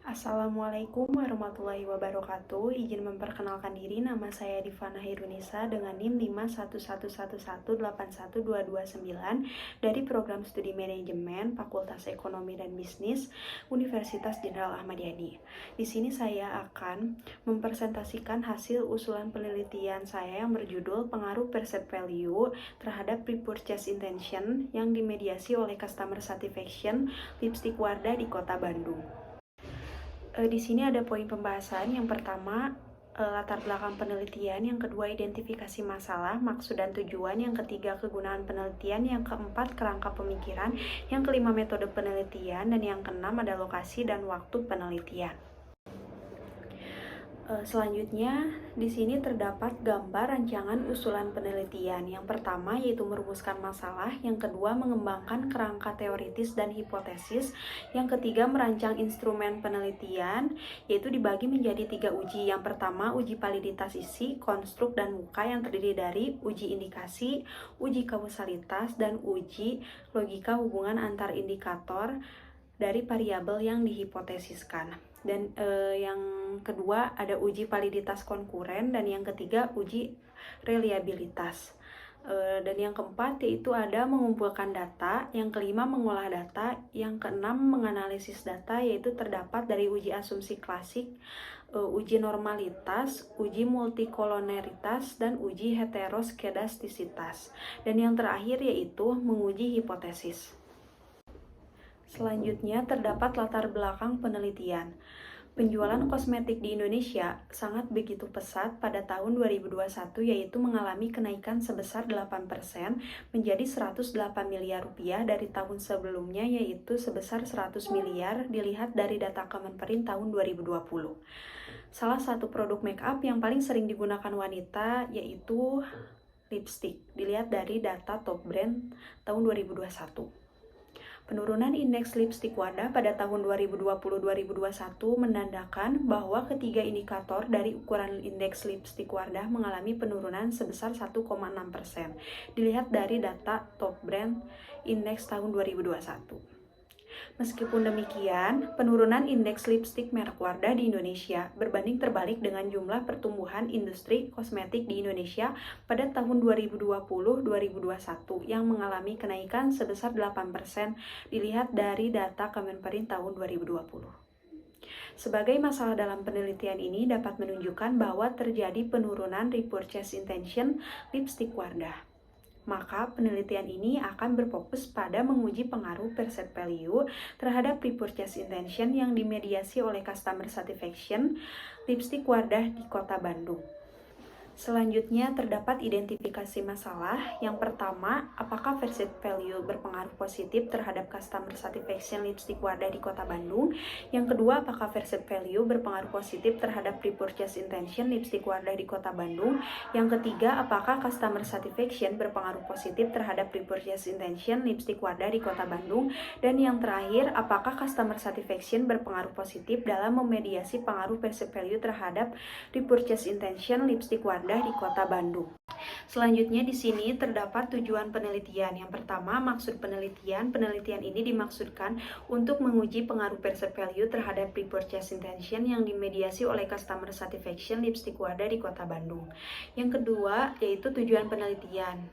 Assalamualaikum warahmatullahi wabarakatuh. Izin memperkenalkan diri, nama saya Divana Hirunisa dengan NIM 51111812229 dari Program Studi Manajemen Fakultas Ekonomi dan Bisnis Universitas Jenderal Ahmad Yani. Di sini saya akan mempresentasikan hasil usulan penelitian saya yang berjudul Pengaruh Perceived Value terhadap Pre-Purchase Intention yang dimediasi oleh Customer Satisfaction Lipstick Wardah di Kota Bandung. Di sini ada poin pembahasan. Yang pertama, latar belakang penelitian. Yang kedua, identifikasi masalah, maksud dan tujuan. Yang ketiga, kegunaan penelitian. Yang keempat, kerangka pemikiran. Yang kelima, metode penelitian. Dan yang keenam ada lokasi dan waktu penelitian. Selanjutnya, di sini terdapat gambar rancangan usulan penelitian. Yang pertama yaitu merumuskan masalah, yang kedua mengembangkan kerangka teoritis dan hipotesis, yang ketiga merancang instrumen penelitian, yaitu dibagi menjadi 3 uji. Yang pertama, uji validitas isi, konstruk, dan muka yang terdiri dari uji indikasi, uji kausalitas, dan uji logika hubungan antar indikator dari variabel yang dihipotesiskan. Dan yang kedua ada uji validitas konkuren, dan yang ketiga uji reliabilitas. Dan yang keempat yaitu ada mengumpulkan data, yang kelima mengolah data, yang keenam menganalisis data, yaitu terdapat dari uji asumsi klasik, uji normalitas, uji multikoloneritas, dan uji heteroskedastisitas. Dan yang terakhir yaitu menguji hipotesis. Selanjutnya terdapat latar belakang penelitian. Penjualan kosmetik di Indonesia sangat begitu pesat pada tahun 2021, yaitu mengalami kenaikan sebesar 8% menjadi 108 miliar rupiah dari tahun sebelumnya, yaitu sebesar 100 miliar dilihat dari data Kemenperin tahun 2020. Salah satu produk make up yang paling sering digunakan wanita yaitu lipstick, dilihat dari data Top Brand tahun 2021. Penurunan indeks lipstick Wardah pada tahun 2020-2021 menandakan bahwa ketiga indikator dari ukuran indeks lipstick Wardah mengalami penurunan sebesar 1,6%. Dilihat dari data Top Brand Index tahun 2021. Meskipun demikian, penurunan indeks lipstik merek Wardah di Indonesia berbanding terbalik dengan jumlah pertumbuhan industri kosmetik di Indonesia pada tahun 2020-2021 yang mengalami kenaikan sebesar 8% dilihat dari data Kemenperin tahun 2020. Sebagai masalah dalam penelitian ini dapat menunjukkan bahwa terjadi penurunan repurchase intention lipstick Wardah. Maka penelitian ini akan berfokus pada menguji pengaruh perceived value terhadap repurchase intention yang dimediasi oleh Customer Satisfaction Lipstick Wardah di Kota Bandung. Selanjutnya terdapat identifikasi masalah. Yang pertama, apakah perceived value berpengaruh positif terhadap Customer Satisfaction Lipstick Wardah di Kota Bandung? Yang kedua, apakah perceived value berpengaruh positif terhadap repurchase intention Lipstick Wardah di Kota Bandung? Yang ketiga, apakah Customer Satisfaction berpengaruh positif terhadap repurchase intention Lipstick Wardah di Kota Bandung? Dan yang terakhir, apakah Customer Satisfaction berpengaruh positif dalam memediasi pengaruh perceived value terhadap repurchase intention Lipstick Wardah di Kota Bandung. Selanjutnya di sini terdapat tujuan penelitian. Yang pertama, maksud penelitian. Penelitian ini dimaksudkan untuk menguji pengaruh perceived value terhadap repurchase intention yang dimediasi oleh Customer Satisfaction Lipstick Wardah di Kota Bandung. Yang kedua, yaitu tujuan penelitian.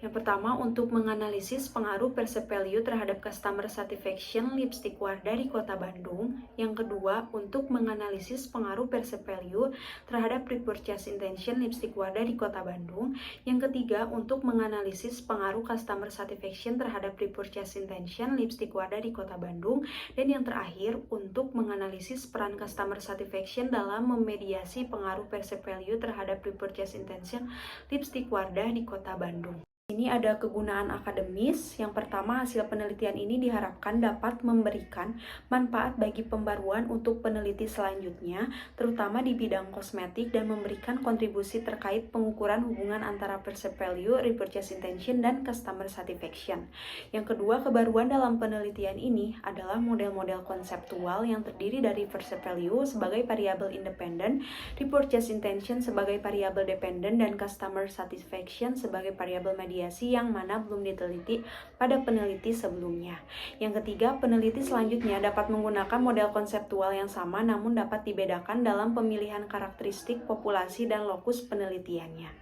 Yang pertama, untuk menganalisis pengaruh perceived value terhadap Customer Satisfaction Lipstick Wardah di Kota Bandung. Yang kedua, untuk menganalisis pengaruh perceived value terhadap repurchase intention Lipstick Wardah di Kota Bandung. Yang ketiga, untuk menganalisis pengaruh Customer Satisfaction terhadap repurchase intention Lipstick Wardah di Kota Bandung. Dan yang terakhir, untuk menganalisis peran Customer Satisfaction dalam memediasi pengaruh perceived value terhadap repurchase intention Lipstick Wardah di Kota Bandung. Ini ada kegunaan akademis. Yang pertama, hasil penelitian ini diharapkan dapat memberikan manfaat bagi pembaruan untuk peneliti selanjutnya, terutama di bidang kosmetik, dan memberikan kontribusi terkait pengukuran hubungan antara perceived value, repurchase intention, dan customer satisfaction. Yang kedua, kebaruan dalam penelitian ini adalah model-model konseptual yang terdiri dari perceived value sebagai variabel independen, repurchase intention sebagai variabel dependen, dan customer satisfaction sebagai variabel mediasi variasi yang mana belum diteliti pada peneliti sebelumnya. Yang ketiga, peneliti selanjutnya dapat menggunakan model konseptual yang sama namun dapat dibedakan dalam pemilihan karakteristik populasi dan lokus penelitiannya.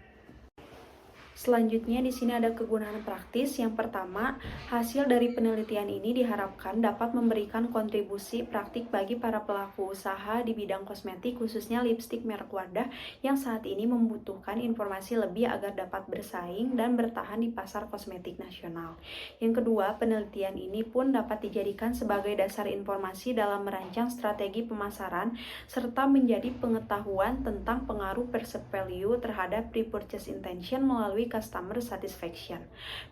Selanjutnya di sini ada kegunaan praktis. Yang pertama, hasil dari penelitian ini diharapkan dapat memberikan kontribusi praktik bagi para pelaku usaha di bidang kosmetik, khususnya lipstik merek Wardah yang saat ini membutuhkan informasi lebih agar dapat bersaing dan bertahan di pasar kosmetik nasional. Yang kedua, penelitian ini pun dapat dijadikan sebagai dasar informasi dalam merancang strategi pemasaran serta menjadi pengetahuan tentang pengaruh perceived value terhadap repurchase intention melalui customer satisfaction.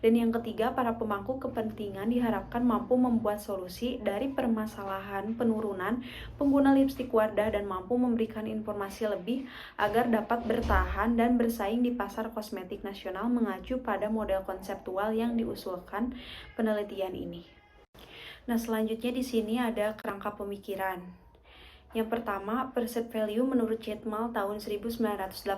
Dan yang ketiga, para pemangku kepentingan diharapkan mampu membuat solusi dari permasalahan penurunan pengguna lipstik Wardah dan mampu memberikan informasi lebih agar dapat bertahan dan bersaing di pasar kosmetik nasional mengacu pada model konseptual yang diusulkan penelitian ini. Nah, selanjutnya di sini ada kerangka pemikiran. Yang pertama, perceived value menurut Chetmal tahun 1988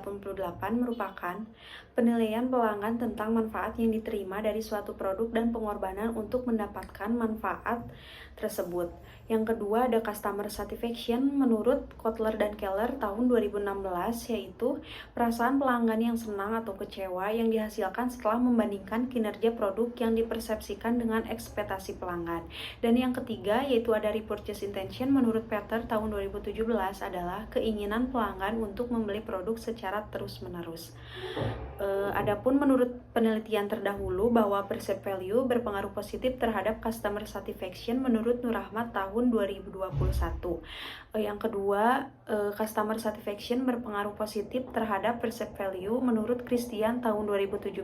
merupakan penilaian pelanggan tentang manfaat yang diterima dari suatu produk dan pengorbanan untuk mendapatkan manfaat tersebut. Yang kedua, ada customer satisfaction menurut Kotler dan Keller tahun 2016, yaitu perasaan pelanggan yang senang atau kecewa yang dihasilkan setelah membandingkan kinerja produk yang dipersepsikan dengan ekspektasi pelanggan. Dan yang ketiga, yaitu ada repurchase intention menurut Peter tahun 2017 adalah keinginan pelanggan untuk membeli produk secara terus-menerus. Adapun menurut penelitian terdahulu bahwa perceived value berpengaruh positif terhadap customer satisfaction menurut Nur Ahmad tahun 2021. Yang kedua, customer satisfaction berpengaruh positif terhadap perceived value menurut Christian tahun 2017.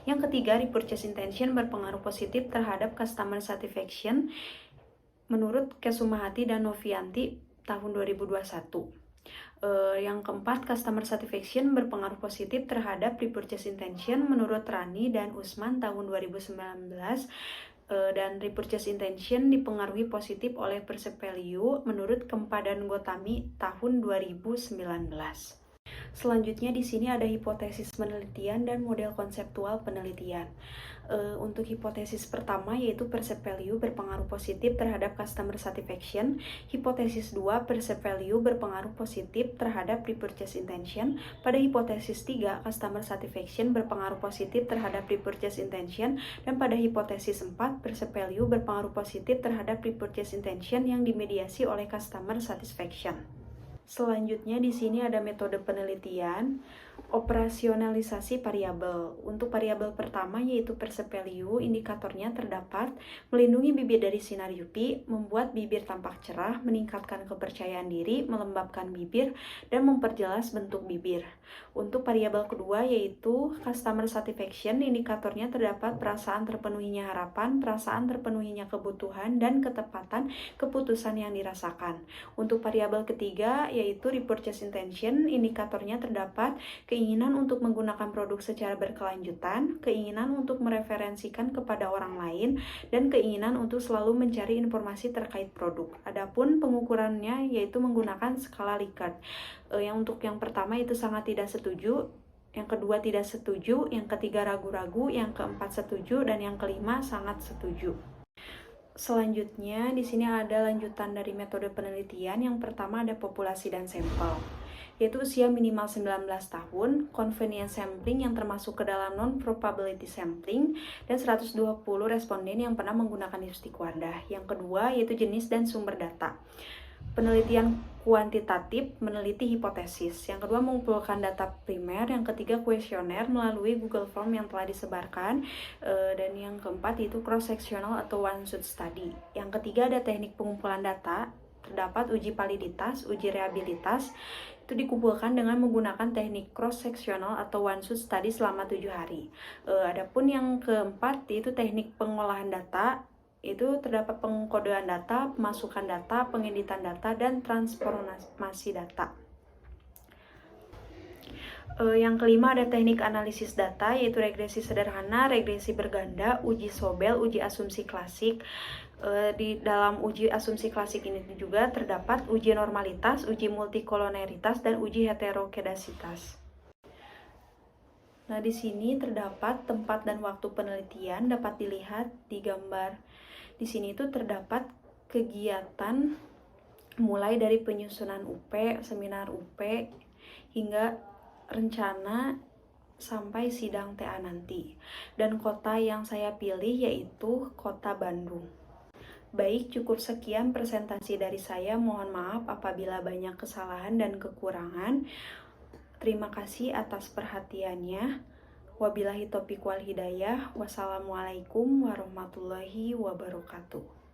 Yang ketiga, repurchase intention berpengaruh positif terhadap customer satisfaction menurut Kesumahati dan Novianti tahun 2021. Yang keempat, customer satisfaction berpengaruh positif terhadap repurchase intention menurut Rani dan Usman tahun 2019, dan repurchase intention dipengaruhi positif oleh perceived value menurut Kempa dan Gotami tahun 2019. Selanjutnya di sini ada hipotesis penelitian dan model konseptual penelitian. Untuk hipotesis pertama yaitu perceived value berpengaruh positif terhadap customer satisfaction. Hipotesis 2, perceived value berpengaruh positif terhadap repurchase intention. Pada hipotesis 3, customer satisfaction berpengaruh positif terhadap repurchase intention. Dan pada hipotesis 4, perceived value berpengaruh positif terhadap repurchase intention yang dimediasi oleh customer satisfaction. Selanjutnya di sini ada metode penelitian, operasionalisasi variabel. Untuk variabel pertama yaitu perceived value, indikatornya terdapat melindungi bibir dari sinar UV, membuat bibir tampak cerah, meningkatkan kepercayaan diri, melembabkan bibir, dan memperjelas bentuk bibir. Untuk variabel kedua yaitu customer satisfaction, indikatornya terdapat perasaan terpenuhinya harapan, perasaan terpenuhinya kebutuhan, dan ketepatan keputusan yang dirasakan. Untuk variabel ketiga yaitu repurchase intention, indikatornya terdapat keinginan untuk menggunakan produk secara berkelanjutan, keinginan untuk mereferensikan kepada orang lain, dan keinginan untuk selalu mencari informasi terkait produk. Adapun pengukurannya yaitu menggunakan skala Likert. Untuk yang pertama itu sangat tidak setuju, yang kedua tidak setuju, yang ketiga ragu-ragu, yang keempat setuju, dan yang kelima sangat setuju. Selanjutnya di sini ada lanjutan dari metode penelitian. Yang pertama ada populasi dan sampel, yaitu usia minimal 19 tahun, convenience sampling yang termasuk ke dalam non-probability sampling, dan 120 responden yang pernah menggunakan lipstik Wardah. Yang kedua yaitu jenis dan sumber data. Penelitian kuantitatif meneliti hipotesis. Yang kedua mengumpulkan data primer. Yang ketiga kuesioner melalui Google Form yang telah disebarkan. Dan yang keempat itu cross-sectional atau one-shot study. Yang ketiga ada teknik pengumpulan data. Terdapat uji validitas, uji reliabilitas. Itu dikumpulkan dengan menggunakan teknik cross-sectional atau one-shot study selama 7 hari. Adapun yang keempat itu teknik pengolahan data. Itu terdapat pengkodean data, pemasukan data, pengeditan data, dan transformasi data. Yang kelima ada teknik analisis data, yaitu regresi sederhana, regresi berganda, uji Sobel, uji asumsi klasik. Di dalam uji asumsi klasik ini juga terdapat uji normalitas, uji multikoloneritas, dan uji heterokedasitas. Nah, di sini terdapat tempat dan waktu penelitian dapat dilihat di gambar. Di sini itu terdapat kegiatan mulai dari penyusunan UP, seminar UP, hingga rencana sampai sidang TA nanti. Dan kota yang saya pilih yaitu Kota Bandung. Baik, cukup sekian presentasi dari saya. Mohon maaf apabila banyak kesalahan dan kekurangan. Terima kasih atas perhatiannya. Wabillahi taufiq wal hidayah. Wassalamualaikum warahmatullahi wabarakatuh.